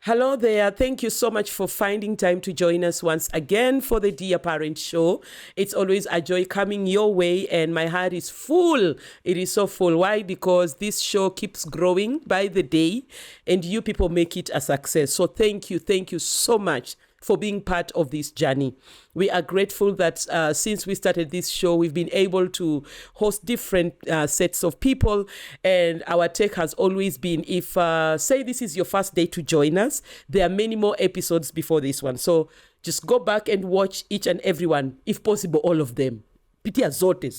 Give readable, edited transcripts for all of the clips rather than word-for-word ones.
Hello there. Thank you so much for finding time to join us once again for the Dear Parent Show. It's always a joy coming your way, and my heart is full. It is so full. Why? Because this show keeps growing by the day, and you people make it a success. So thank you so much for being part of this journey. We are grateful that since we started this show, we've been able to host different sets of people. And our take has always been, if say this is your first day to join us, there are many more episodes before this one. So just go back and watch each and every one, if possible, all of them. Pitia zote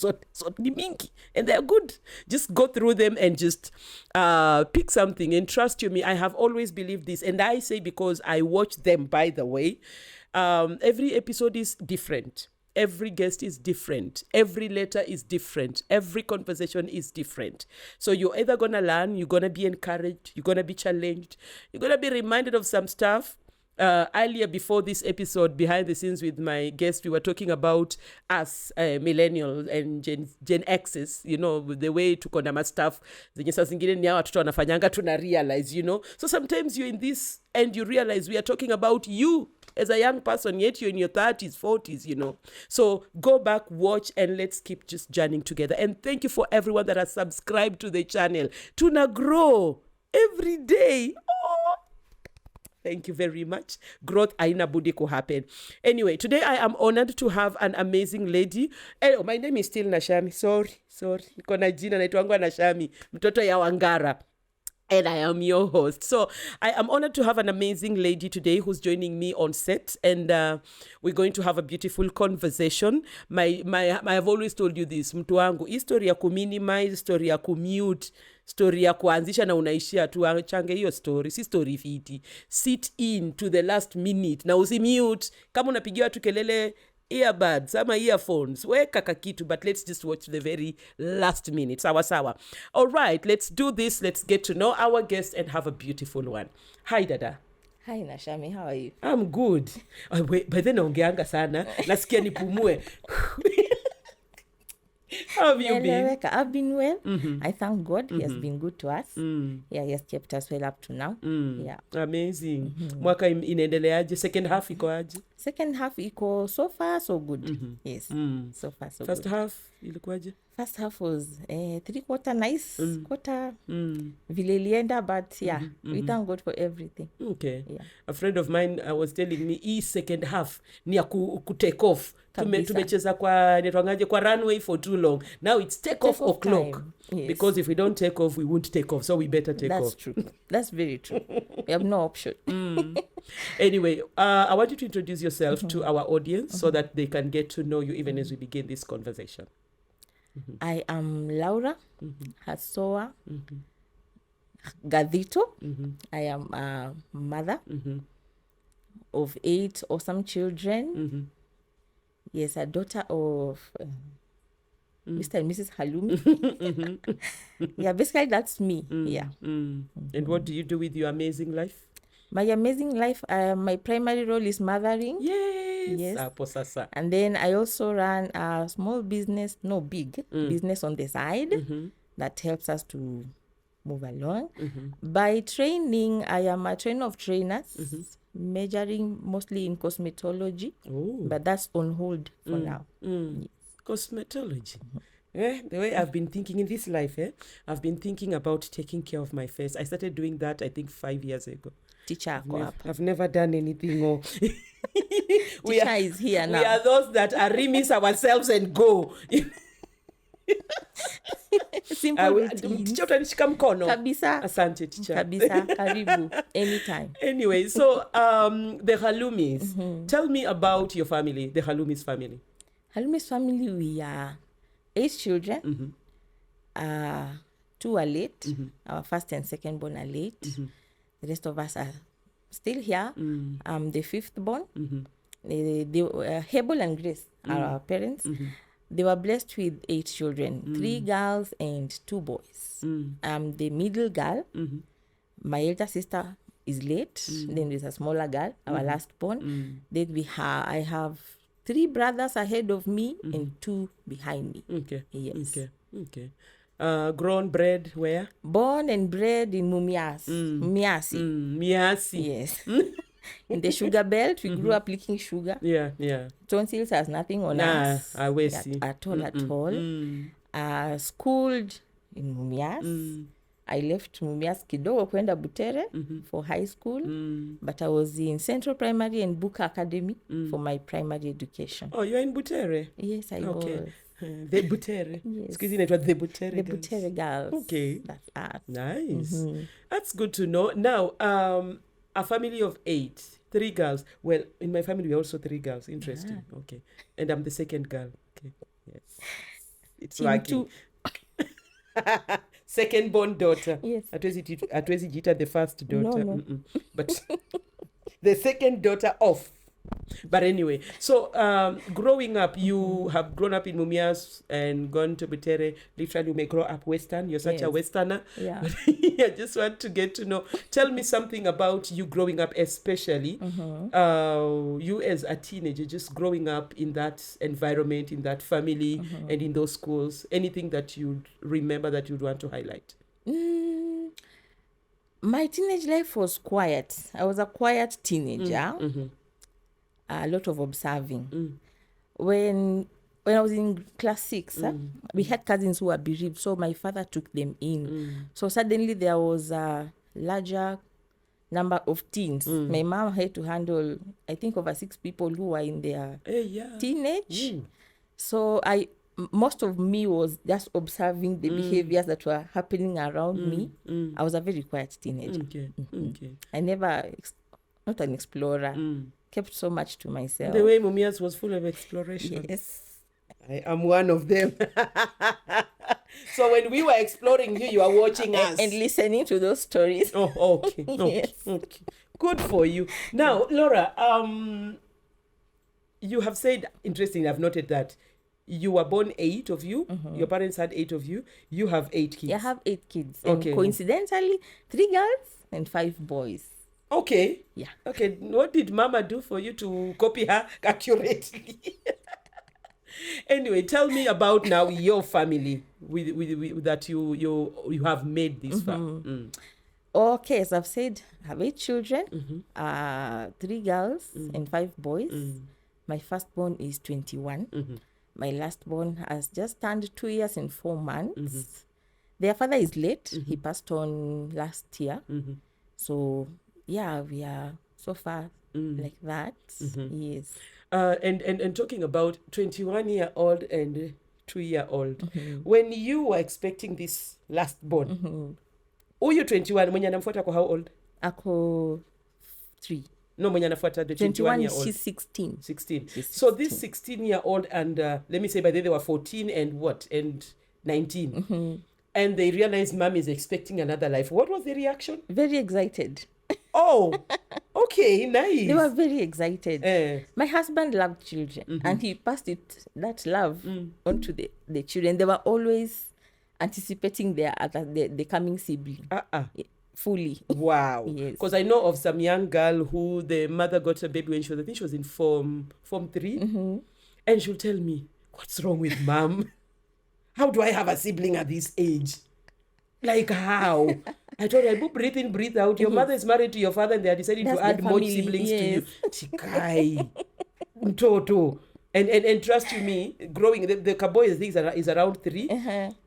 ni mingi, and they're good. Just go through them and just pick something. And trust you me, I have always believed this, and I say because I watch them, by the way. Every episode is different. Every guest is different. Every letter is different. Every conversation is different. So you're either going to learn, you're going to be encouraged, you're going to be challenged, you're going to be reminded of some stuff. Earlier, before this episode, behind the scenes with my guest, we were talking about us, millennials and Gen X's, the way to condemn stuff. Zenye saa zingine ni hao watoto wanafanyanga tuna realize, So sometimes you're in this and you realize we are talking about you as a young person, yet you're in your 30s, 40s, So go back, watch, and let's keep just journeying together. And thank you for everyone that has subscribed to the channel. Tuna grow every day. Oh, thank you very much. Growth aina budi ku happen. Anyway, today I am honored to have an amazing lady. My name is still Nashami. Sorry. Niko na jina naitwangwa Nashami, mtoto ya Wangara. And I am your host. So I am honored to have an amazing lady today who's joining me on set. And we're going to have a beautiful conversation. I have always told you this. Mtu wangu, history ya kuminimize, story ya kumute, story ya kuanzisha na unaishia tu, change hiyo story. Si story fiti. Sit in to the last minute. Na usimute. Kama unapigiwa tu kelele earbuds ama earphones, weka kakitu, but let's just watch the very last minute. Sawa. All right, let's do this. Let's get to know our guest and have a beautiful one. Hi, Dada. Hi, Nashami. How are you? I'm good. Wait, by then naongeanga sana. Nasikia nipumue. How have you been? I've been well. I thank God. He has been good to us. Yeah, he has kept us well up to now. Yeah. Amazing. Mwaka inaendeleaje? Second half iko aje? Second half iko so far so good. Yes. So far so First good. half ilikuwaje? First half was 3/4 nice. Quarter vile ilienda, but yeah, we thank God for everything. Okay. Yeah. A friend of mine was telling me hii second half ni ya ku take off. Tumecheza kwa runway for too long. Now it's take off o'clock. Yes. Because if we don't take off, we won't take off. So we better take off. That's true. That's very true. We have no option. Anyway, I want you to introduce yourself to our audience so that they can get to know you even as we begin this conversation. I am Laura Hasoa Gathitu. I am a mother of 8 awesome children. Yes, a daughter of Mr. and Mrs. Halumi. Yeah, basically that's me. Yeah. And what do you do with your amazing life? My amazing life, my primary role is mothering. Yes. And then I also run a small business, no big, business on the side that helps us to move along. By training, I am a trainer of trainers, majoring mostly in cosmetology, but that's on hold for now. Yes. Cosmetology. The way I've been thinking in this life, I've been thinking about taking care of my face. I started doing that, I think, 5 years ago. Teacher I've never done anything. Teacher is here now. We are those that are remiss ourselves and go. Simple Teacher utanishika mkono. Kabisa. Asante teacher. Kabisa. Karibu. Anytime. Anyway, so the Halumis. Tell me about your family, the Halumis family. Halumis family, we are 8 children. 2 are late. Our first and second born are late. The rest of us are still here. I'm the fifth born. They were, Hebel and Grace are our parents. They were blessed with 8 children, 3 girls and 2 boys. I'm the middle girl. My elder sister is late. Then there's a smaller girl, our last born. Then I have 3 brothers ahead of me and 2 behind me. Okay. Yes. Okay. Grown, bred where? Born and bred in Miasi. Miasi. Yes. In the sugar belt, we grew up licking sugar. Yeah. Tonsils has nothing on us I will see. at all. Schooled in Mumias. I left Mumias kidogo kwenda Butere for high school, but I was in Central Primary and Buka Academy for my primary education. Oh, you're in Butere? Yes, I was. The Butere. Yes. Excuse me, it was the Butere The girls. Butere girls. Okay. That's us. Nice. That's good to know. Now, a family of 8, 3 girls. Well, in my family, we're also 3 girls. Interesting. Okay. And I'm the second girl. Okay. Yes. It's Team working. Second born daughter. Yes. Atwezi jita the first daughter. No. But the second daughter off. But anyway, so growing up, you have grown up in Mumias and gone to Butere. Literally, you may grow up Western. You're such a Westerner. Yeah. But I just want to get to know. Tell me something about you growing up, especially you as a teenager, just growing up in that environment, in that family, and in those schools. Anything that you'd remember that you'd want to highlight? My teenage life was quiet. I was a quiet teenager. A lot of observing. When I was in class 6, we had cousins who were bereaved, so my father took them in. So suddenly there was a larger number of teens. My mom had to handle, I think, over 6 people who were in their teenage. So most of me was just observing the behaviors that were happening around me. I was a very quiet teenager. Okay. I never, not an explorer. Kept so much to myself. The way Mumias was full of exploration. Yes. I am one of them. So when we were exploring you were watching us. And listening to those stories. Oh, okay. Yes. Okay. Good for you. Now, Laura, you have said, interesting, I've noted that you were born 8 of you. Your parents had 8 of you. You have 8 kids. I have 8 kids. Okay. And coincidentally, 3 girls and 5 boys. Okay. Yeah. Okay. What did Mama do for you to copy her accurately? Anyway, tell me about now your family with that you have made this far. Okay, as I've said, I have 8 children, 3 girls and 5 boys. My firstborn is 21. My lastborn has just turned 2 years and 4 months. Their father is late. He passed on last year. So yeah, we are so far like that. Yes. And talking about 21-year-old and 2-year-old, when you were expecting this last born, huyu 21 mwenye anamfuata kwa how old? Ako 3. No, mwenye anafuata the 21-year-old. She's 16. 16. She's So this 16-year-old and let me say by then they were 14 and what? And 19. And they realized mom is expecting another life. What was the reaction? Very excited. Oh, okay, nice. They were very excited. My husband loved children and he passed that love on to the children. They were always anticipating the coming sibling. Fully. Wow. Yes. Because I know of some young girl who the mother got a baby when I think she was in form 3. And she'll tell me, what's wrong with mom? How do I have a sibling at this age? Like how? I told her, breathe in, breathe out. Your mother is married to your father and they are deciding to add more siblings to you. Chikai. Mtoto. And trust you me, growing, the boy is around 3.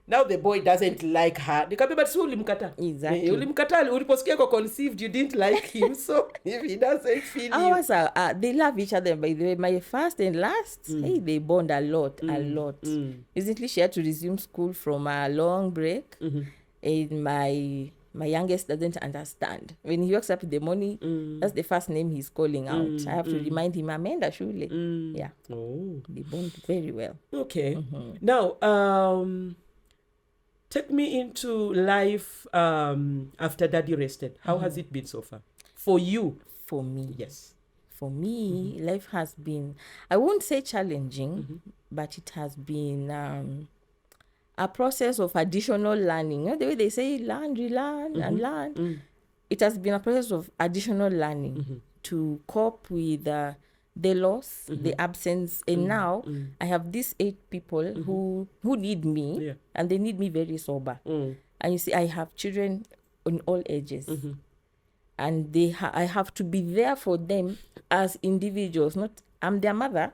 Now the boy doesn't like her. But so ulimkata. Exactly. Ulimkata, uliposikia ko conceived, you didn't like him. So if he doesn't feel ours are, they love each other, by the way. My first and last, hey, they bond a lot. Recently, she had to resume school from a long break. And my youngest doesn't understand. When he wakes up in the morning, that's the first name he's calling out. I have to remind him, Amanda Shule. Yeah. Oh. They bond very well. Okay. Now, take me into life after Daddy rested. How has it been so far? For you? for me. Yes. For me, life has been, I won't say challenging, but it has been a process of additional learning. You know, the way they say learn, relearn, and learn. It has been a process of additional learning to cope with the loss, the absence. And now I have these 8 people who need me, and they need me very sober. And you see, I have children on all ages. And I have to be there for them as individuals. Not I'm their mother,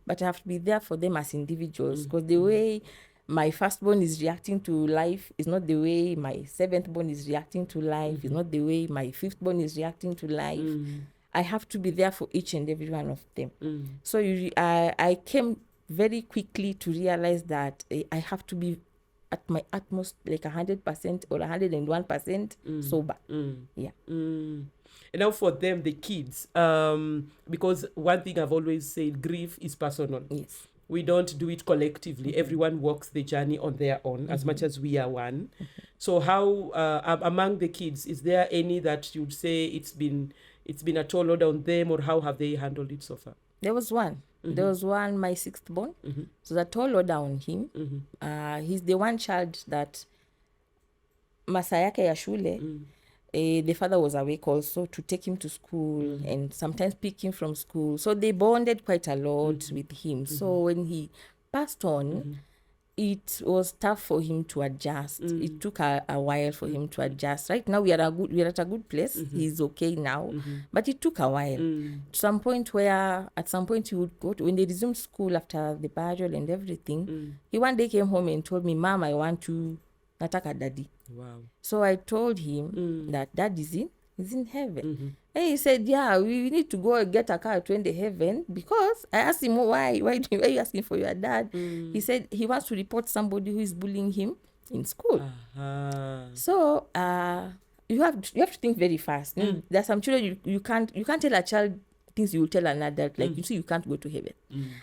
but I have to be there for them as individuals, because the way my firstborn is reacting to life is not the way my 7th born is reacting to life, is not the way my 5th born is reacting to life. I have to be there for each and every one of them. So I came very quickly to realize that I have to be at my utmost, like 100% or 101% sober. Yeah. And now for them, the kids, because one thing I've always said, grief is personal. Yes. We don't do it collectively. Everyone walks the journey on their own, as much as we are one. So how, among the kids, is there any that you'd say it's been a toll load on them, or how have they handled it so far? There was one. There was one, my 6th born. So the toll load on him. He's the one child that masaa yake ya shule, the father was awake also to take him to school and sometimes pick him from school. So they bonded quite a lot with him. So when he passed on, it was tough for him to adjust. It took a while for him to adjust. Right now we are at a good place. He's okay now, but it took a while. To some point where at some point he would go to, when they resumed school after the burial and everything, he one day came home and told me, "Mom, I want to nataka daddy." Wow. So I told him that dad is in heaven. And he said, "Yeah, we need to go get a car to the heaven," because I asked him, why are you asking for your dad? He said he wants to report somebody who is bullying him in school. So you have to think very fast. There are some children you can't tell a child things you will tell an adult, like you see, you can't go to heaven.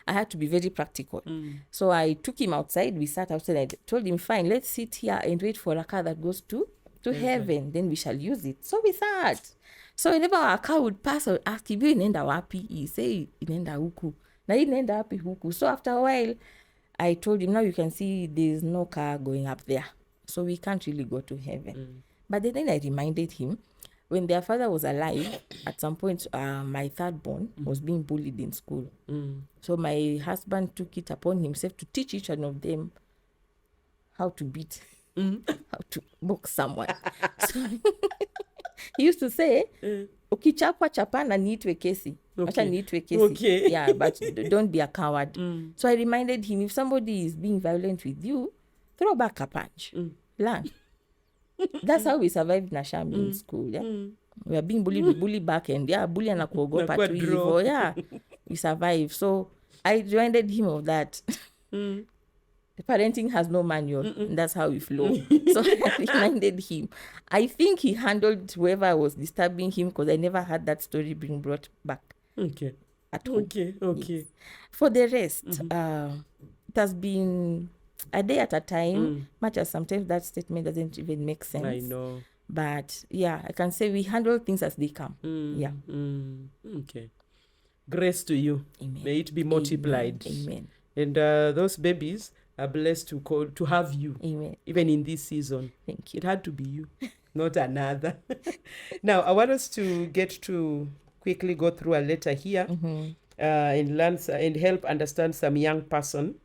I had to be very practical. So I took him outside. We sat outside. I told him, "Fine, let's sit here and wait for a car that goes to heaven. Then we shall use it." So we sat. So whenever our car would pass, I would ask him, "Inaenda wapi?" He say, "Inaenda huku." Na inaenda wapi huku? So after a while, I told him, "Now you can see there's no car going up there. So we can't really go to heaven." But then I reminded him, when their father was alive, at some point, my 3rd born was being bullied in school. So my husband took it upon himself to teach each one of them how to beat, how to box someone. So he used to say, "Ukichapwa chapana niitwe kesi." Acha niitwe kesi. Okay. Yeah, but don't be a coward. So I reminded him, if somebody is being violent with you, throw back a punch. Learn. That's how we survived Nashami in school. Yeah, we are being bullied, we bully back, and bully anakuogopa tu hivyo. Yeah, we survive. So I reminded him of that. Parenting has no manual. And that's how we flow. So I reminded him. I think he handled whoever was disturbing him, because I never had that story being brought back. Okay. At home. Okay. Yes. For the rest, it has been a day at a time, much as sometimes that statement doesn't even make sense. I know. But yeah, I can say we handle things as they come. Yeah. Okay. Grace to you. Amen. May it be multiplied. Amen. And those babies are blessed to have you. Amen. Even in this season. Thank you. It had to be you, not another. Now, I want us to quickly go through a letter here and learn and help understand some young person.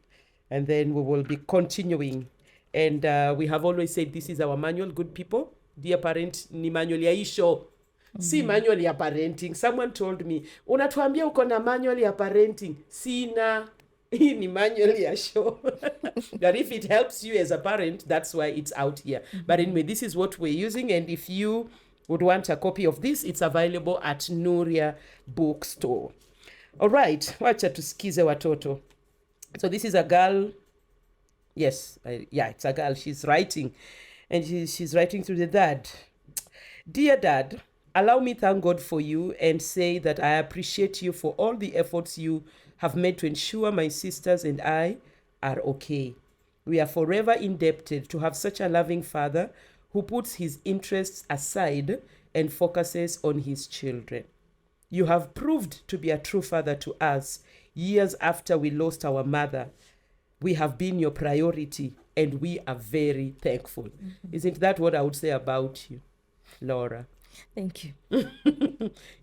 And then we will be continuing. And we have always said this is our manual, good people. Dear parent, ni manual ya hii show. Si manual ya parenting. Someone told me, "Unatuambia uko na manual ya parenting." Sina. Hii ni manual ya show. But if it helps you as a parent, that's why it's out here. But anyway, this is what we're using. And if you would want a copy of this, it's available at Nuria Bookstore. All right. Wacha tusikize watoto. So this is a girl. Yes, it's a girl. She's writing. And she's writing to the dad. "Dear Dad, allow me thank God for you and say that I appreciate you for all the efforts you have made to ensure my sisters and I are okay. We are forever indebted to have such a loving father who puts his interests aside and focuses on his children. You have proved to be a true father to us. Years after we lost our mother, we have been your priority, and we are very thankful. Isn't that what I would say about you, Laura? Thank you.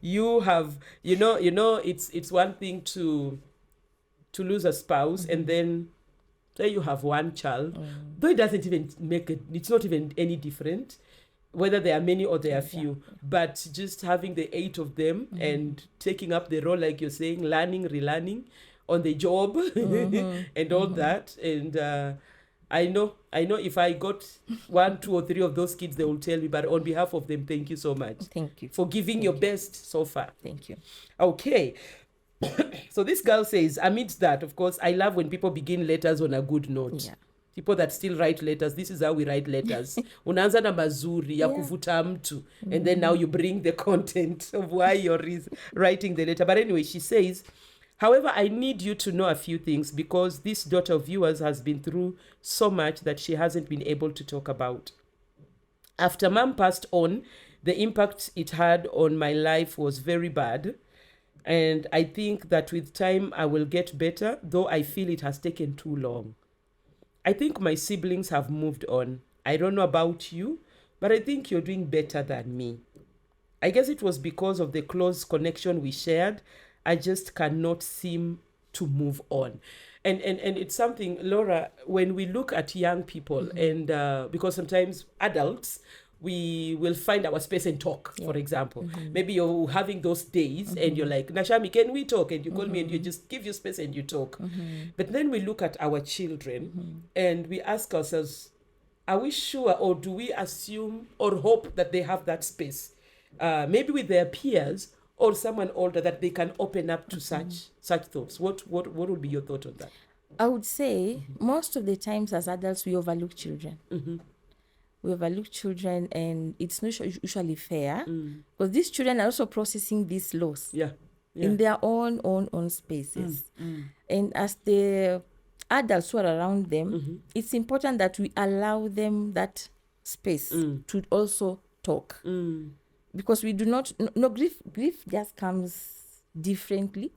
You have, it's one thing to lose a spouse and then say you have one child, though it doesn't even make it, it's not even any different whether there are many or there are few, but just having the 8 of them and taking up the role, like you're saying, learning, relearning on the job and all that. And I know if I got 1, 2 or 3 of those kids, they will tell me, but on behalf of them, thank you so much. Thank you. For giving your best so far. Thank you. Okay. So this girl says, amidst that, of course, I love when people begin letters on a good note. Yeah. People that still write letters, this is how we write letters. Unaanza na mazuri ya kuvuta mtu, and then now you bring the content of why you're writing the letter. But anyway, she says, however, I need you to know a few things because this daughter of yours has been through so much that she hasn't been able to talk about. After mom passed on, the impact it had on my life was very bad. And I think that with time I will get better, though I feel it has taken too long. I think my siblings have moved on. I don't know about you, but I think you're doing better than me. I guess it was because of the close connection we shared. I just cannot seem to move on. And it's something, Laura, when we look at young people, and because sometimes adults, we will find our space and talk, for example. Maybe you're having those days and you're like, Nashami, can we talk? And you call me and you just give you space and you talk. But then we look at our children and we ask ourselves, are we sure, or do we assume or hope that they have that space? Maybe with their peers or someone older, that they can open up to such thoughts. What would be your thought on that? I would say most of the times as adults, we overlook children. We overlook children, and it's not usually fair because these children are also processing this loss in their own spaces. And as the adults who are around them, it's important that we allow them that space to also talk. Because we do not, grief just comes differently.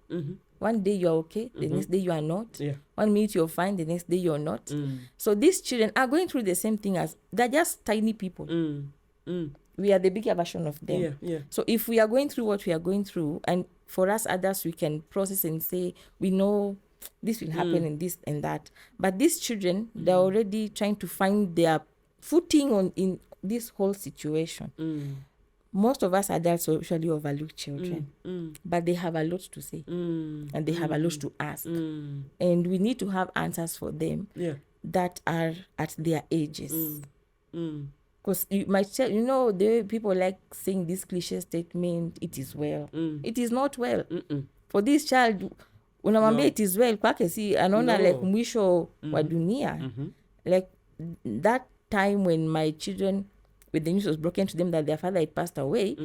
One day you're okay, the next day you are not. 1 minute you're fine, the next day you're not. So these children are going through the same thing as, they're just tiny people. We are the bigger version of them. So if we are going through what we are going through, and for us others, we can process and say, we know this will happen and this and that. But these children, they're already trying to find their footing in this whole situation. Most of us adults usually overlook children, but they have a lot to say and they have a lot to ask. And we need to have answers for them that are at their ages. Because you might tell, the people like saying this cliche statement, it is well. It is not well. For this child, unamwambia it is well, kwake si anaona like mwisho wa dunia. Like that time when my children, when the news was broken to them that their father had passed away,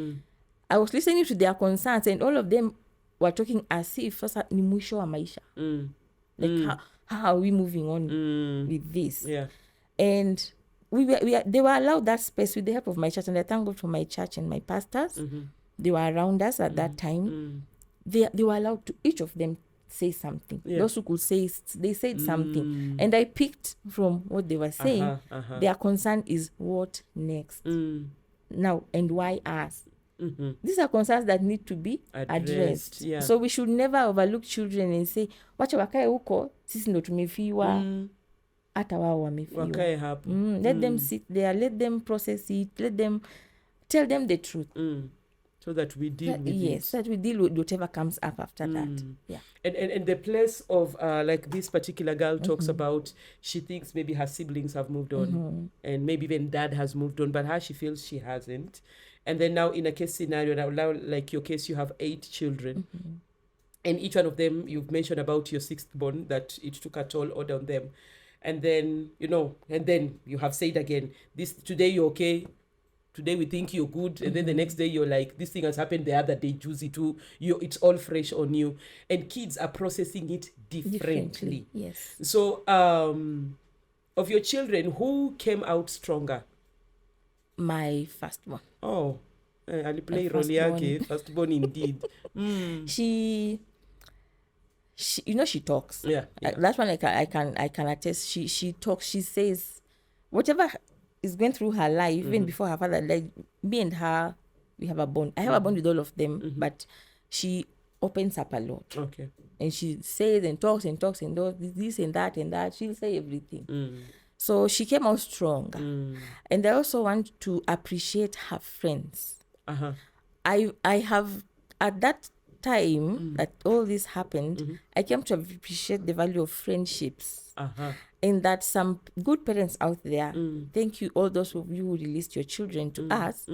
I was listening to their concerns, and all of them were talking as if ni mwisho wa maisha. Like how are we moving on with this? And they were allowed that space with the help of my church, and I thank God for my church and my pastors. They were around us at that time. They were allowed to, each of them, say something. Those who could say, they said something, and I picked from what they were saying. Their concern is what next now, and why us. These are concerns that need to be addressed. So we should never overlook children and say, wacha wakae huko, sisi ndo tumefiwa, hata wao wamefiwa. Wakae hapo. Let them sit there, let them process it, let them tell them the truth. So that we deal with it. Yes, that we deal with whatever comes up after that. And the place of, like this particular girl talks about, she thinks maybe her siblings have moved on, and maybe even dad has moved on, but her, she feels she hasn't. And then now in a case scenario, now like your case, you have 8 children. And each one of them, you've mentioned about your 6th born, that it took a toll on them. And then, and then you have said again, today you're okay, today we think you're good, and then the next day you're like, this thing has happened the other day, juicy too. It's all fresh on you. And kids are processing it differently. Yes. So, of your children, who came out stronger? My first one. Oh, aliplay role yake firstborn indeed. She she talks. Yeah. That's one I can attest. She talks. She says whatever is going through her life, even before her father died. Me and her, we have a bond. I have a bond with all of them, but she opens up a lot. Okay. And she says and talks and does this and that and that. She'll say everything. So she came out strong. And I also want to appreciate her friends. I have, at that time that all this happened, I came to appreciate the value of friendships. And that some good parents out there, thank you, all those of you who released your children to us,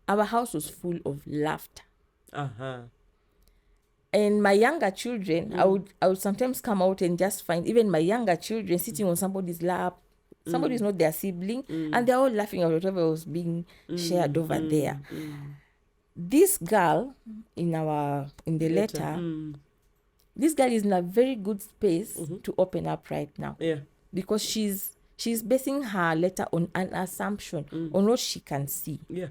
our house was full of laughter. And my younger children, I would sometimes come out and just find even my younger children sitting on somebody's lap. Somebody is not their sibling, and they're all laughing at whatever was being shared over there. This girl in the letter, this girl is in a very good space to open up right now. Yeah. Because she's basing her letter on an assumption on what she can see. Yeah.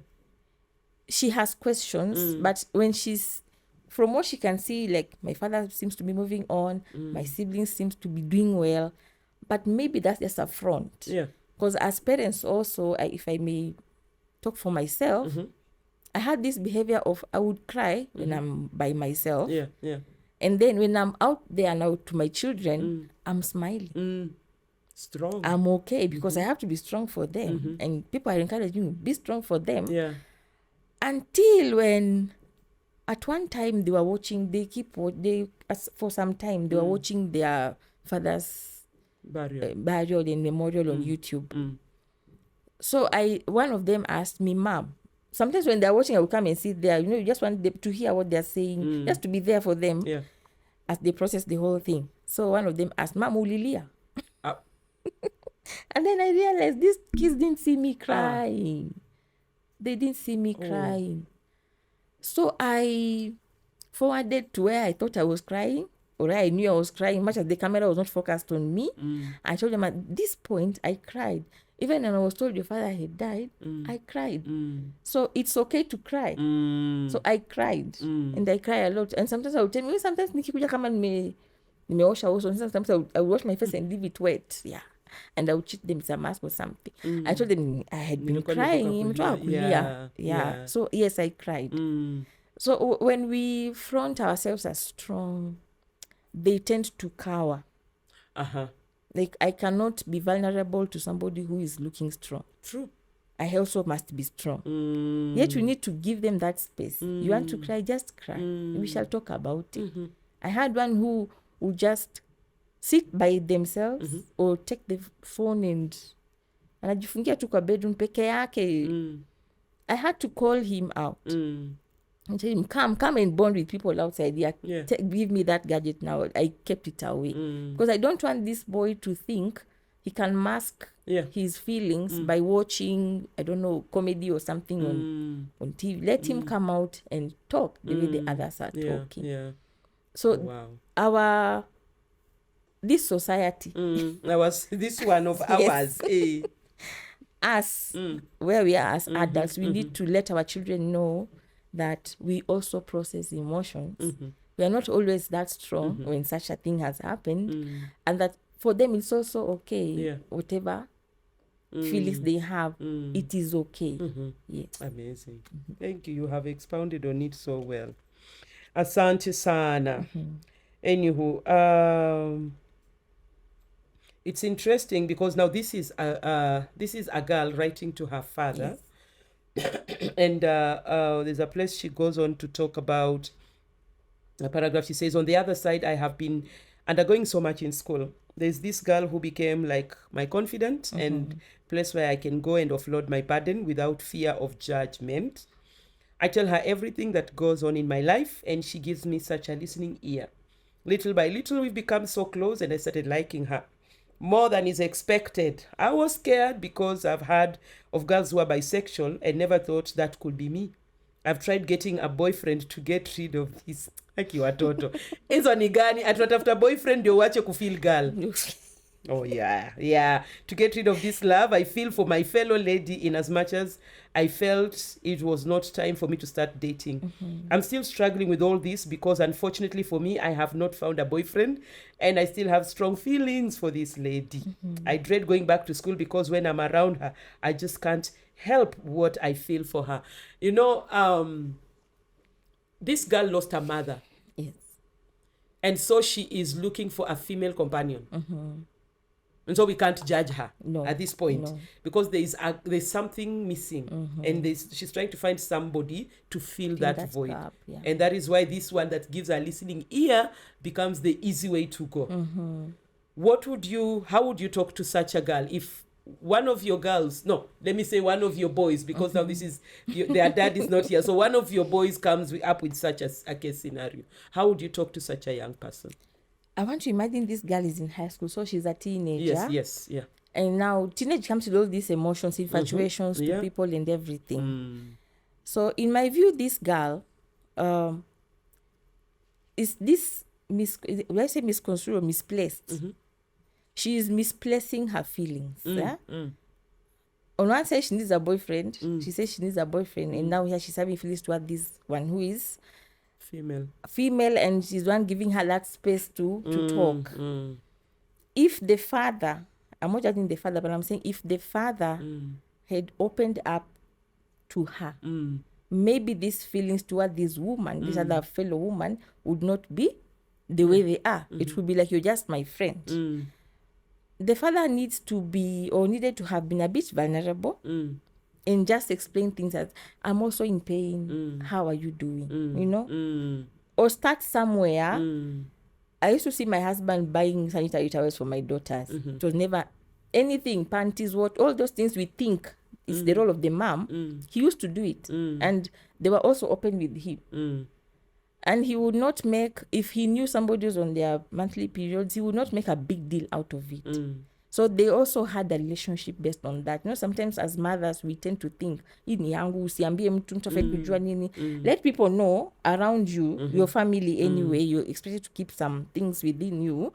She has questions, but when from what she can see, like my father seems to be moving on, my siblings seems to be doing well, but maybe that's just a front. Yeah. Because as parents also, if I may talk for myself, I had this behavior of I would cry when I'm by myself. Yeah. Yeah. And then when I'm out there now to my children, I'm smiling. Strong. I'm okay because I have to be strong for them. And people are encouraging me, be strong for them. Yeah. Until when at one time they were watching, for some time they were watching their father's burial and memorial on YouTube. So one of them asked me, Mom, sometimes when they're watching, I will come and sit there. You just want them to hear what they're saying, just to be there for them as they process the whole thing. So one of them asked, Mom, ulilia? And then I realized these kids didn't see me crying. They didn't see me crying. So I forwarded to where I thought I was crying, or I knew I was crying, much as the camera was not focused on me. I told them at this point, I cried. Even when I was told your father had died, I cried. So it's okay to cry. So I cried. And I cry a lot. And sometimes I would tell me, sometimes nikikuja kama nimeosha uso. Sometimes I would wash my face and leave it wet. Yeah. And I would cheat them some mask or something. I told them I had been crying. Yeah. So yes, I cried. So when we front ourselves as strong, they tend to cower. Like I cannot be vulnerable to somebody who is looking strong. True. I also must be strong. Yet we need to give them that space. You want to cry, just cry. We shall talk about it. I had one who would just sit by themselves or take the phone and anajifungia tu kwa bedroom peke yake. I had to call him out. And tell him, come and bond with people outside. Give me that gadget now. I kept it away. Because I don't want this boy to think he can mask his feelings by watching, I don't know, comedy or something on TV. Let him come out and talk the way the others are talking. Yeah. So this society. This one of ours. Us, where we are as adults, we need to let our children know that we also process emotions. We are not always that strong when such a thing has happened. And that for them it's also okay. Whatever feelings they have, it is okay. Yes. Amazing. Thank you. You have expounded on it so well. Asante sana. Anywho, it's interesting because now this is a girl writing to her father. And there's a place she goes on to talk about a paragraph. She says, on the other side, I have been undergoing so much in school. There's this girl who became like my confidant and place where I can go and offload my burden without fear of judgment. I tell her everything that goes on in my life, and she gives me such a listening ear. Little by little, we've become so close, and I started liking her more than is expected. I was scared because I've heard of girls who are bisexual and never thought that could be me. I've tried getting a boyfriend to get rid of this. Aki watoto. Hizo ni gani? Atutafuta boyfriend ndio uache kufeel girl. Oh, yeah. To get rid of this love, I feel for my fellow lady in as much as I felt it was not time for me to start dating. I'm still struggling with all this because unfortunately for me, I have not found a boyfriend and I still have strong feelings for this lady. I dread going back to school because when I'm around her, I just can't help what I feel for her. You know, this girl lost her mother. Yes. And so she is looking for a female companion. And so we can't judge her at this point because there's something missing, and she's trying to find somebody to fill that void. Gap, yeah. And that is why this one that gives a listening ear becomes the easy way to go. How would you talk to such a girl if one of your girls, no, let me say one of your boys, because now this is, their dad is not here. So one of your boys comes up with such a case scenario. How would you talk to such a young person? I want to imagine this girl is in high school, so she's a teenager. Yes, yeah. And now teenage comes with all these emotions, infatuations to people and everything. So in my view, this girl is this when I say misconstrued or misplaced. She is misplacing her feelings. On one side, she needs a boyfriend. She says she needs a boyfriend, and now here she's having feelings toward this one who is female, and she's one giving her that space to talk. If the father, I'm not judging the father, but I'm saying if the father had opened up to her, maybe these feelings toward this woman, this other fellow woman, would not be the way they are. It would be like, you're just my friend. The father needed to have been a bit vulnerable and just explain things as, I'm also in pain. How are you doing? You know? Or start somewhere. I used to see my husband buying sanitary towels for my daughters. It was never anything, panties, all those things we think is the role of the mom. He used to do it. And they were also open with him. And he would not make, if he knew somebody was on their monthly periods, he would not make a big deal out of it. So they also had a relationship based on that. You know, sometimes as mothers, we tend to think, let people know around you, your family anyway, you're expected to keep some things within you.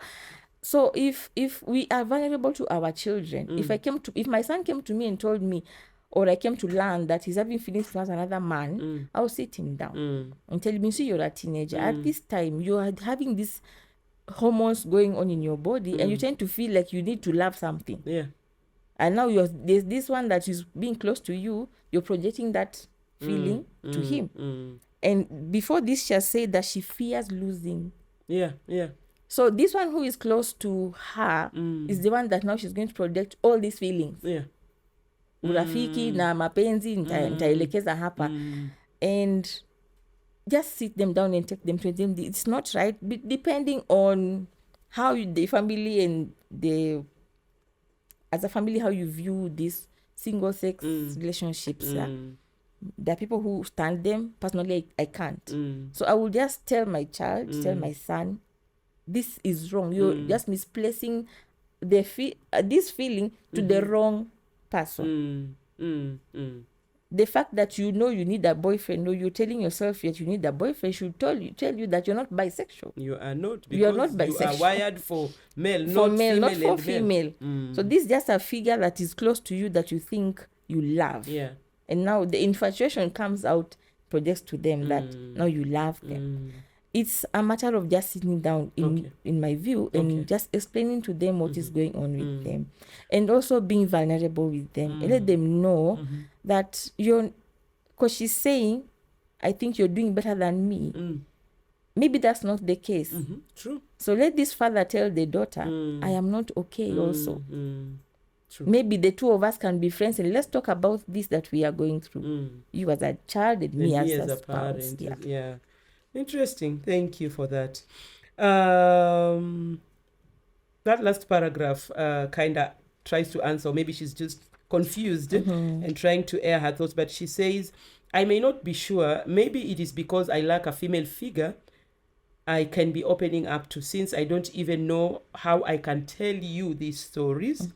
So if we are vulnerable to our children, if my son came to me and told me, or I came to learn that he's having feelings towards another man, I'll sit him down and tell him, see, you're a teenager. At this time, you are having these hormones going on in your body, and you tend to feel like you need to love something. Yeah. And now there's this one that is being close to you, you're projecting that feeling to him. And before this, she has said that she fears losing. Yeah. So this one who is close to her is the one that now she's going to project all these feelings. Yeah. Urafiki na mapenzi nitaelekeza hapa, and just sit them down and take them to them. It's not right, depending on how the family and as a family, how you view these single sex relationships. There are people who stand them. Personally, I can't. So I will just tell my child, tell my son, this is wrong. You're just misplacing this feeling to the wrong person. The fact that you know you need a boyfriend, or you're telling yourself that you need a boyfriend, should tell you that you're not bisexual. You are not, because you are not bisexual. You are wired for male, not for female. So this is just a figure that is close to you that you think you love. Yeah. And now the infatuation comes out, projects to them that now you love them. It's a matter of just sitting down, in my view, and just explaining to them what is going on with them. And also being vulnerable with them. And let them know that because she's saying, I think you're doing better than me. Maybe that's not the case. True. So let this father tell the daughter, I am not okay also. True. Maybe the two of us can be friends, and let's talk about this that we are going through. You as a child and me as a spouse. Parent. Yeah. Interesting. Thank you for that. That last paragraph kind of tries to answer, or maybe she's just confused and trying to air her thoughts, but she says, I may not be sure. Maybe it is because I lack a female figure I can be opening up to, since I don't even know how I can tell you these stories.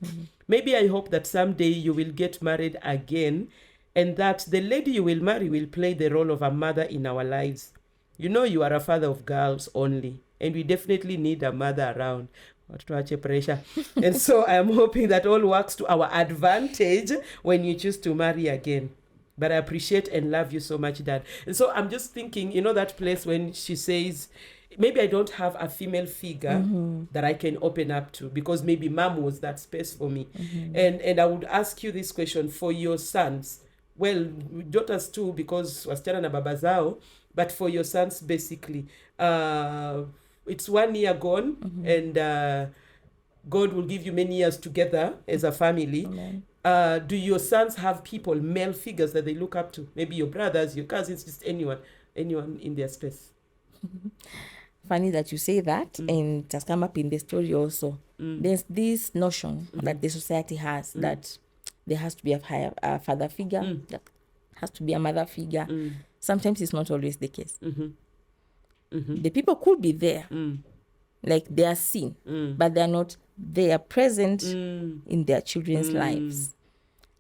Maybe I hope that someday you will get married again, and that the lady you will marry will play the role of a mother in our lives. You know, you are a father of girls only, and we definitely need a mother around. watuache pressure. And so I am hoping that all works to our advantage when you choose to marry again. But I appreciate and love you so much, Dad. And so I'm just thinking, that place when she says, maybe I don't have a female figure that I can open up to, because maybe mom was that space for me. And I would ask you this question for your sons. Well, daughters too, because wasichana na baba zao, but for your sons basically. It's 1 year gone, and God will give you many years together as a family. Amen. Do your sons have people, male figures that they look up to? Maybe your brothers, your cousins, just anyone in their space. Funny that you say that, and it has come up in the story also. There's this notion that the society has that there has to be a father figure, there has to be a mother figure. Sometimes it's not always the case. The people could be there, like they are seen, but they're not. They are present in their children's lives.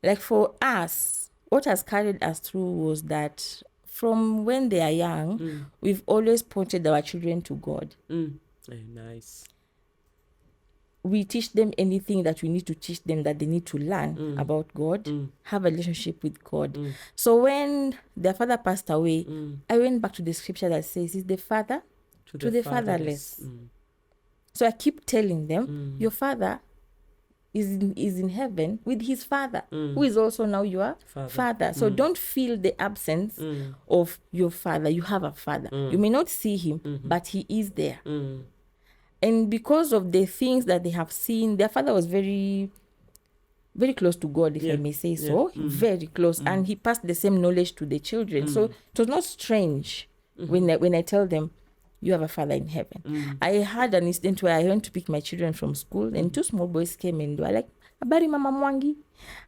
Like for us, what has carried us through was that from when they are young, we've always pointed our children to God. Very nice. We teach them anything that we need to teach them that they need to learn about God, have a relationship with God. So when their father passed away, I went back to the scripture that says, "Is the father to the fatherless." So I keep telling them, your father is in heaven with his father, who is also now your father. So don't feel the absence of your father. You have a father. You may not see him, but he is there. And because of the things that they have seen, their father was very, very close to God, if I may say so. Very close. And he passed the same knowledge to the children. So it was not strange when I tell them, you have a father in heaven. I had an incident where I went to pick my children from school, and 2 small boys came and they were like, "Habari mama Mwangi?"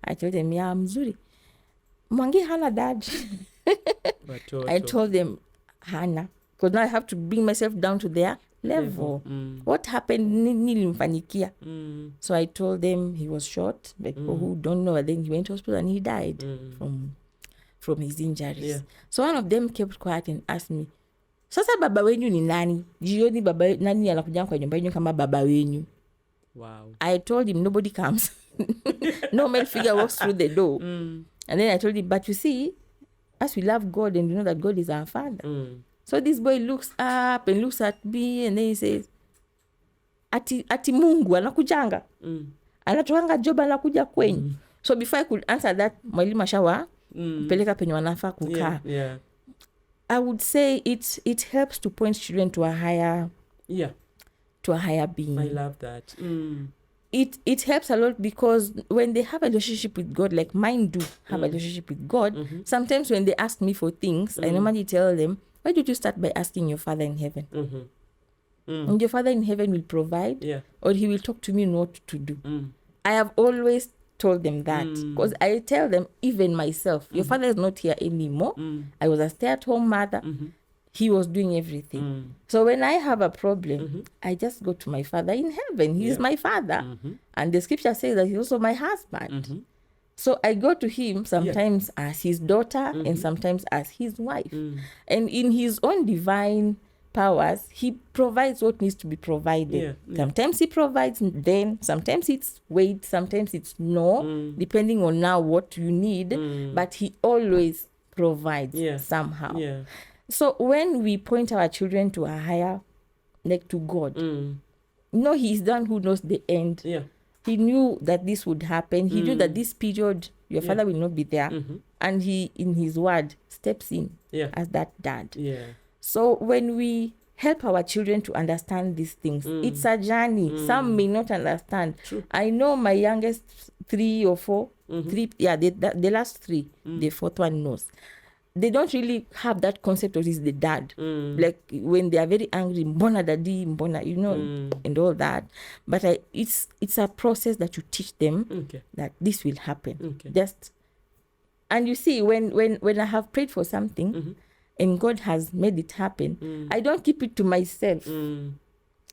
I told them, "Yeah, mzuri." "Mwangi hana dad." I told them, "Hana." Because now I have to bring myself down to their level. What happened? Nilimfanyikia. So I told them he was shot. But people who don't know, then he went to hospital and he died from his injuries. So one of them kept quiet and asked me, "Sasa baba wenyu ni nani? Jioni baba nani anakuja kwa nyumba yenu kama baba wenyu?" Wow. I told him nobody comes. No male figure walks through the door. And then I told him, but you see, as we love God and we know that God is our father. So this boy looks up and looks at me and then he says, ati Mungu anakujanga. Anatoanga job anakuja kwenyu. So before I could answer that, mwalimu ashawa peleka penye wanafaa kukaa. I would say it helps to point children to a higher being. I love that. It helps a lot, because when they have a relationship with God, like mine do have a relationship with God, sometimes when they ask me for things, I normally tell them, why don't you start by asking your Father in heaven? And your Father in heaven will provide, or he will talk to me on what to do. I have always told them that, because I tell them, even myself, your father is not here anymore. I was a stay-at-home mother. He was doing everything. So when I have a problem, I just go to my Father in heaven. He is my father. And the scripture says that he's also my husband. So I go to him sometimes as his daughter and sometimes as his wife. And in his own divine powers, he provides what needs to be provided. Sometimes he provides then, sometimes it's wait, sometimes it's no, depending on now what you need, but he always provides somehow. So when we point our children to a higher, like to God, he's the one who knows the end. He knew that this would happen. He knew that this period your father will not be there, and he in his word steps in as that dad. So when we help our children to understand these things, it's a journey. Some may not understand. I know my youngest 3 or 4, the last 3, the 4th one knows. They don't really have that concept of is the dad. Like when they are very angry, mbona daddy, mbona, and all that. But it's a process that you teach them that this will happen. And you see, when I have prayed for something, and God has made it happen, I don't keep it to myself.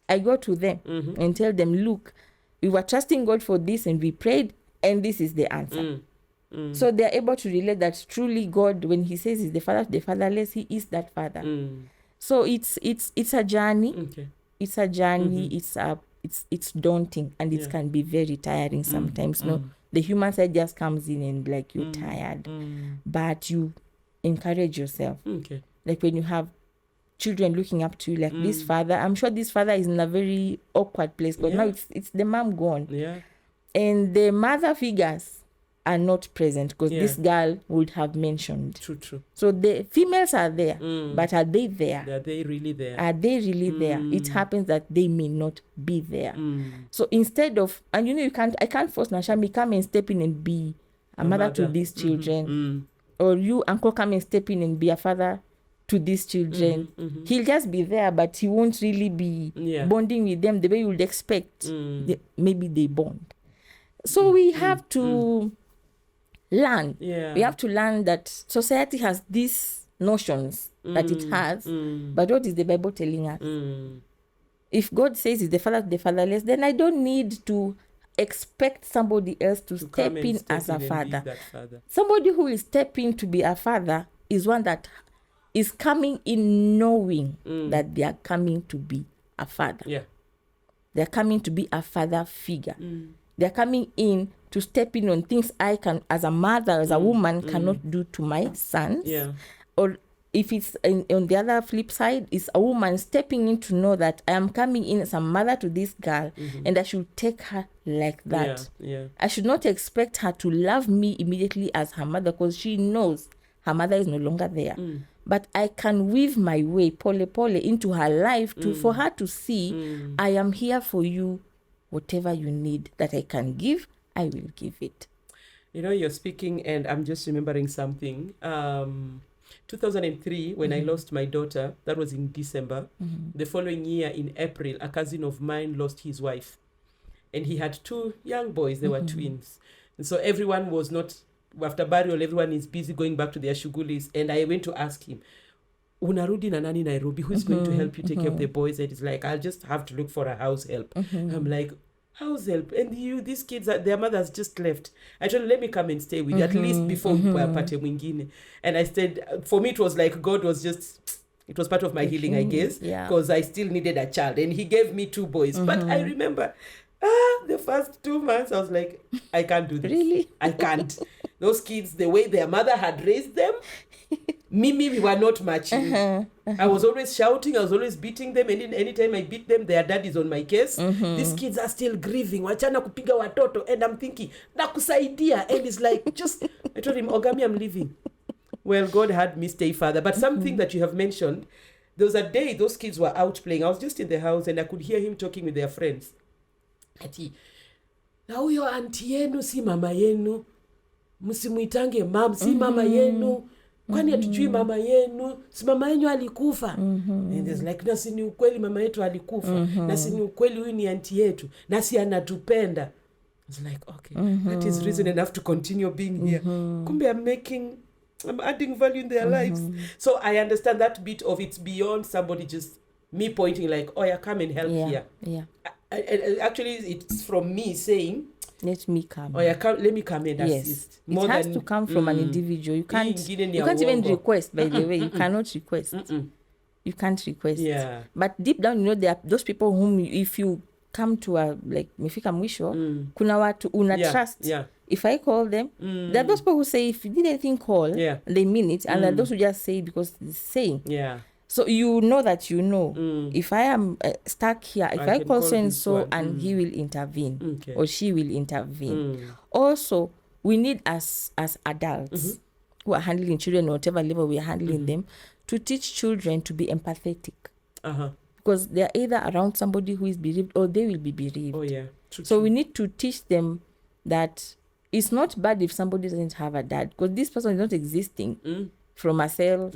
I go to them and tell them, look, we were trusting God for this and we prayed, and this is the answer. So they're able to relate that truly God, when he says he's the father to the fatherless, he is that father. So it's a journey. It's a journey. It's a it's daunting, and it can be very tiring sometimes. No, the human side just comes in and like you're tired, but you encourage yourself. Okay. Like when you have children looking up to you, like this father, I'm sure this father is in a very awkward place, but now it's the mom gone, and the mother figures are not present because this girl would have mentioned. True. So the females are there, but are they there? Are they really there? Are they really there? It happens that they may not be there. So instead of, and I can't force Nashami, come and step in and be a mother to these children, or you, uncle, come and step in and be a father to these children. He'll just be there, but he won't really be bonding with them the way you would expect. Maybe they bond. So we have to learn. We have to learn that society has these notions that it has, but what is the Bible telling us? If God says it's the father of the fatherless, then I don't need to expect somebody else to step in as a father. Somebody who will step in to be a father is one that is coming in knowing that they are coming to be a father. They're coming to be a father figure. They're coming in to step in on things I can, as a mother, as a woman, cannot do to my sons. Or if it's on the other flip side, is a woman stepping in to know that I am coming in as a mother to this girl, and I should take her like that. I should not expect her to love me immediately as her mother, because she knows her mother is no longer there. But I can weave my way, pole into her life for her to see, I am here for you. Whatever you need that I can give, I will give it. You're speaking and I'm just remembering something. 2003, when I lost my daughter, that was in December. The following year in April, a cousin of mine lost his wife. And he had 2 young boys. They were twins. And so everyone was not, after burial, everyone is busy going back to their shugulis. And I went to ask him, unarudi na nani Nairobi, who's going to help you take care of the boys? And he's like, I'll just have to look for a house help. I'm like, house help? And these kids, their mothers just left. I told him, let me come and stay with you, at least before pate mwingine. And I said, for me, it was like God was just, it was part of my healing, I guess, because I still needed a child. And he gave me 2 boys. But I remember, the first 2 months, I was like, I can't do this. Really? I can't. Those kids, the way their mother had raised them, Mimi, we were not matching. I was always shouting. I was always beating them. And anytime I beat them, their dad is on my case. These kids are still grieving. Wachana kupiga watoto. And I'm thinking, nakusaidia. And it's like, I told him, Ogami, I'm leaving. Well, God had me stay further. But something that you have mentioned, there was a day those kids were out playing. I was just in the house and I could hear him talking with their friends. Ati, na huyo auntie yenu si mama yenu. Msimuitange mam, si mama yenu. Kwani hatujui mama yenu, si mama yenu alikufa. And there's like, na si ni ukweli mama yetu alikufa, na si ni ukweli huyu ni auntie yetu, na si anatupenda. I was like, okay, that is reason enough to continue being here. Kumbe I'm adding value in their lives. So I understand that bit of it's beyond somebody just me pointing like, oh yeah, come and help here. Actually, it's from me saying, let me come. Oh yeah, let me come and assist. It has to come from an individual. You can't even request, by the way. You cannot request. You can't request. But deep down, there are those people whom if you come to a, like, mifika mwisho, kuna watu trust. If I call them, there are those people who say, if you did anything, call. They mean it. And there are those who just say it because they're saying. So you know that if I am stuck here, if I call so-and-so and he will intervene or she will intervene. Also, we need as adults who are handling children or whatever level we are handling them, to teach children to be empathetic. Because they are either around somebody who is bereaved or they will be bereaved. So we need to teach them that it's not bad if somebody doesn't have a dad, because this person is not existing from a cell.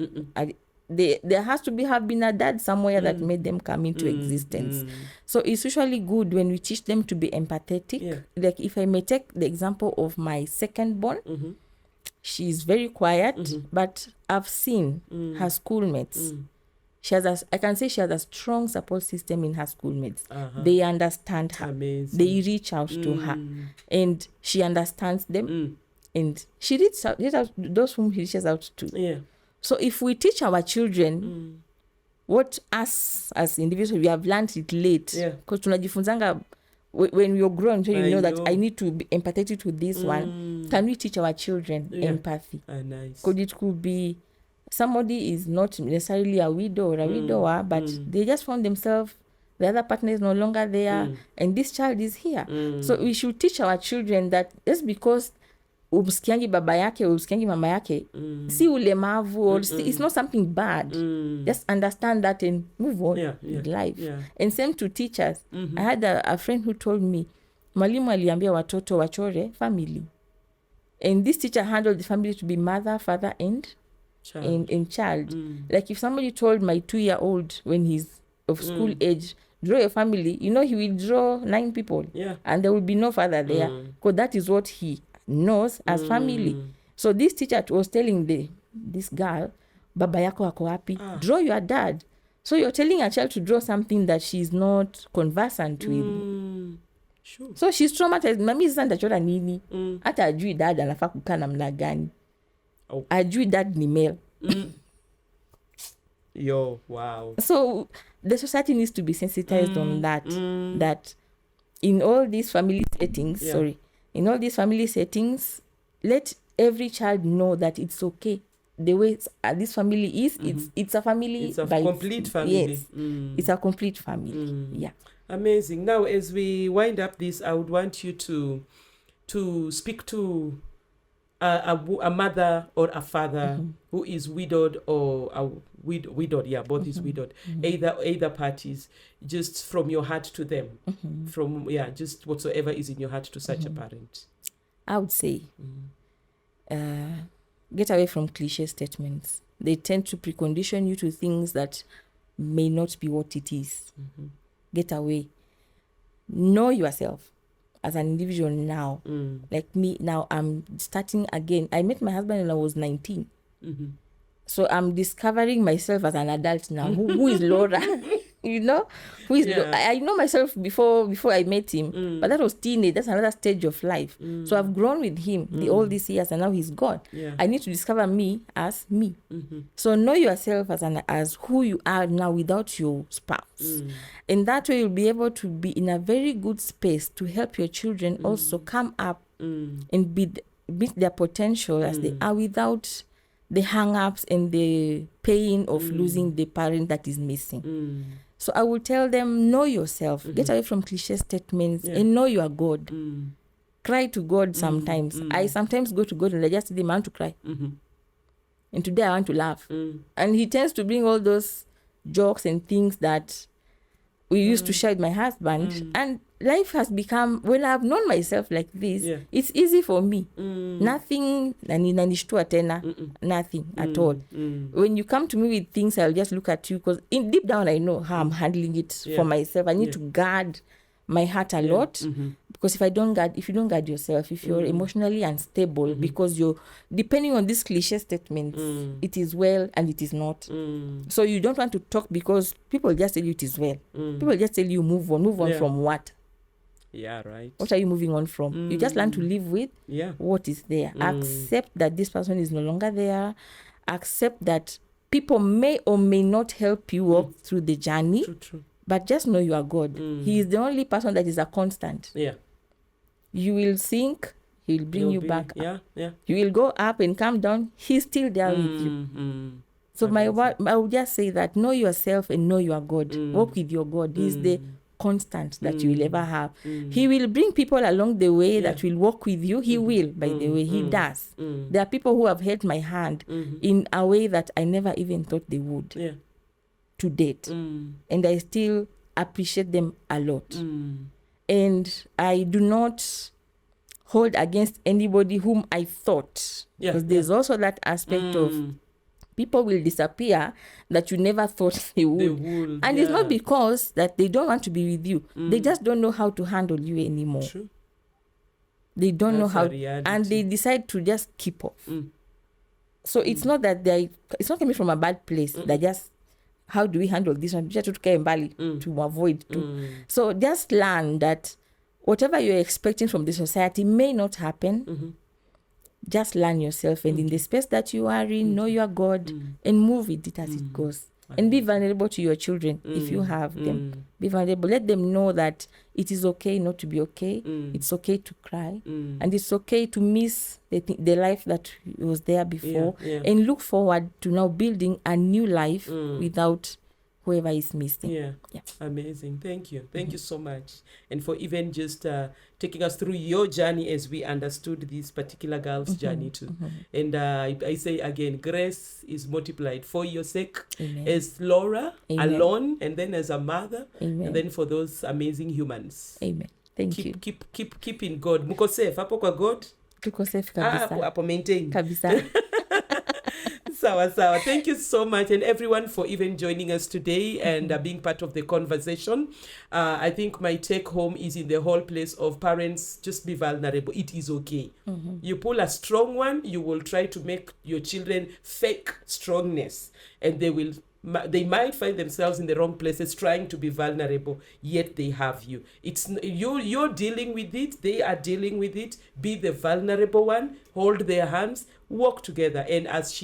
There has to have been a dad somewhere that made them come into existence. So it's usually good when we teach them to be empathetic. Like if I may take the example of my second born, she's very quiet, but I've seen her schoolmates. I can say she has a strong support system in her schoolmates. They understand her. Amazing. They reach out to her, and she understands them, and she reaches out those whom she reaches out to. So if we teach our children what us as individuals, we have learned it late. Because tunajifunzanga when you're grown, so you know that I need to be empathetic to this one. Can we teach our children empathy? Nice. Because it could be somebody is not necessarily a widow or a widower, but they just found themselves, the other partner is no longer there, and this child is here. So we should teach our children that just because umsikiangi baba yake, umsikiangi mama yake, si ulemavu, or it's not something bad. Just understand that and move on with life. And same to teachers. I had a friend who told me, mwalimu aliambia watoto wachore family. And this teacher handled the family to be mother, father, and child. Like if somebody told my 2-year-old when he's of school age, draw your family, he will draw 9 people. And there will be no father there. Because that is what he knows as family. So this teacher was telling this girl, baba yako wako wapi? Draw your dad. So you're telling a child to draw something that she's not conversant with. Sure. So she's traumatized. Mami sasa ndachora nini? Hata ajui dad anafaa kukaa namna gani. Ajui dad ni male. Yo, wow. So the society needs to be sensitized on that. That in all these family settings, in all these family settings, let every child know that it's okay. The way this family is, it's a family. It's a complete family. Yes, it's a complete family. Yeah. Amazing. Now, as we wind up this, I would want you to speak to a mother or a father who is widowed or widowed. Yeah, both is widowed. Either parties, just from your heart to them. From just whatsoever is in your heart to such a parent. I would say, get away from cliche statements. They tend to precondition you to things that may not be what it is. Get away. Know yourself as an individual now. Like me, now I'm starting again. I met my husband when I was 19. So I'm discovering myself as an adult now. Who is Laura? Who is I know myself before I met him, but that was teenage. That's another stage of life. So I've grown with him all these years, and now he's gone. I need to discover me as me. So know yourself as who you are now without your spouse. And that way you'll be able to be in a very good space to help your children also come up and meet their potential as they are without the hang-ups and the pain of losing the parent that is missing. So I will tell them, know yourself. Get away from cliche statements and know you are God. Cry to God sometimes. I sometimes go to God and I just say, I want to cry. And today I want to laugh. And he tends to bring all those jokes and things that we used to share with my husband. And life has become, when I've known myself like this, it's easy for me. Nothing, nanishtua tena, nothing at all. When you come to me with things, I'll just look at you because deep down I know how I'm handling it for myself. I need to guard my heart a lot because if you don't guard yourself, if you're emotionally unstable because you're depending on these cliche statements, it is well and it is not. So you don't want to talk because people just tell you it is well. People just tell you move on from what? Yeah, right. What are you moving on from? You just learn to live with what is there. Accept that this person is no longer there. Accept that people may or may not help you walk through the journey. True. But just know you are God. He is the only person that is a constant. You will sink, he will bring you back up. You will go up and come down, he's still there with you. So I would just say that know yourself and know you are God. Walk with your God. He's the constant that you will ever have. He will bring people along the way that will walk with you. He will, by the way, he does. There are people who have held my hand in a way that I never even thought they would. To date, and I still appreciate them a lot. And I do not hold against anybody whom I thought, because there's also that aspect of people will disappear that you never thought they would. And it's not because that they don't want to be with you. They just don't know how to handle you anymore. True. They don't know how, and they decide to just keep off. So it's not that it's not coming from a bad place. They just, how do we handle this one? Just to avoid. So just learn that whatever you're expecting from the society may not happen. Just learn yourself, and in the space that you are in, know your God and move with it as it goes. And be vulnerable to your children if you have them. Be vulnerable. Let them know that it is okay not to be okay. It's okay to cry. And it's okay to miss the life that was there before. And look forward to now building a new life without whoever is missing. Yeah. Amazing. Thank you. Thank you so much. And for even just taking us through your journey as we understood this particular girl's journey too. And I say again, grace is multiplied for your sake. Amen. As Laura, Amen. alone, and then as a mother, Amen. and then for those amazing humans. Amen. Thank you. Keep in God. Muko safe. Hapo kwa God. Tuko safe kabisa. Hapo maintain. Kabisa. Sawa. Thank you so much, and everyone for even joining us today and being part of the conversation. I think my take home is in the whole place of parents, just be vulnerable. It is okay. You pull a strong one, you will try to make your children fake strongness, and they might find themselves in the wrong places trying to be vulnerable, yet they have you. It's you're dealing with it, they are dealing with it. Be the vulnerable one, hold their hands, walk together. And as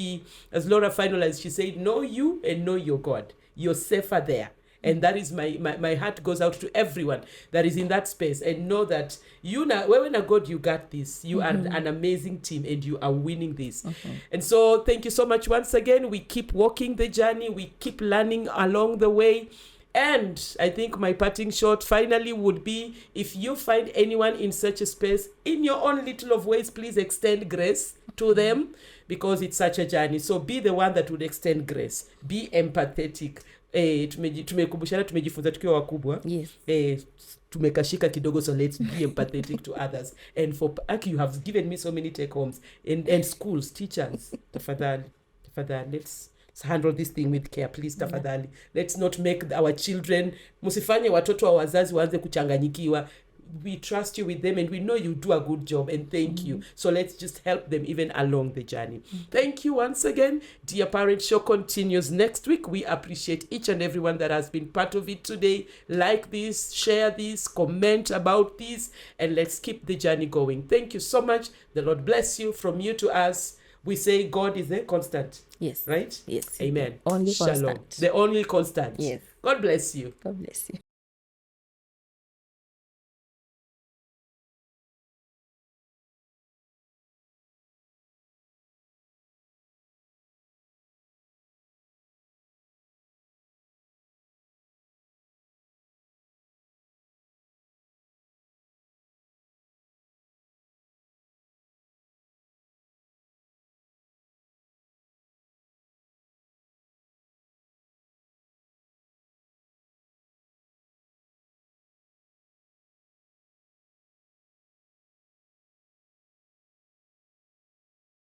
Laura finalized, she said, know you and know your God. You're safer there. And that is my heart goes out to everyone that is in that space, and know that when a God, you got this. You are an amazing team, and you are winning this. And so thank you so much once again. We keep walking the journey. We keep learning along the way. And I think my parting shot finally would be, if you find anyone in such a space, in your own little of ways, please extend grace to them, because it's such a journey. So be the one that would extend grace. Be empathetic. Tumejifunza tukiwa wakubwa. Yes. Tumekashika kidogo, so let's be empathetic to others. And for Aki, you have given me so many take homes, and schools, teachers, tafadhali, let's handle this thing with care, please, tafadhali. Let's not make our children, musifanye watoto wa wazazi waanze kuchanganyikiwa. We trust you with them, and we know you do a good job, and thank you. So let's just help them even along the journey. Thank you once again. Dear Parent Show continues next week. We appreciate each and everyone that has been part of it today. Like this, share this, comment about this, and let's keep the journey going. Thank you so much. The Lord bless you. From you to us, we say God is a constant. Yes. Right? Yes. Amen. Only Shalom. constant. The only constant. Yes. God bless you. God bless you.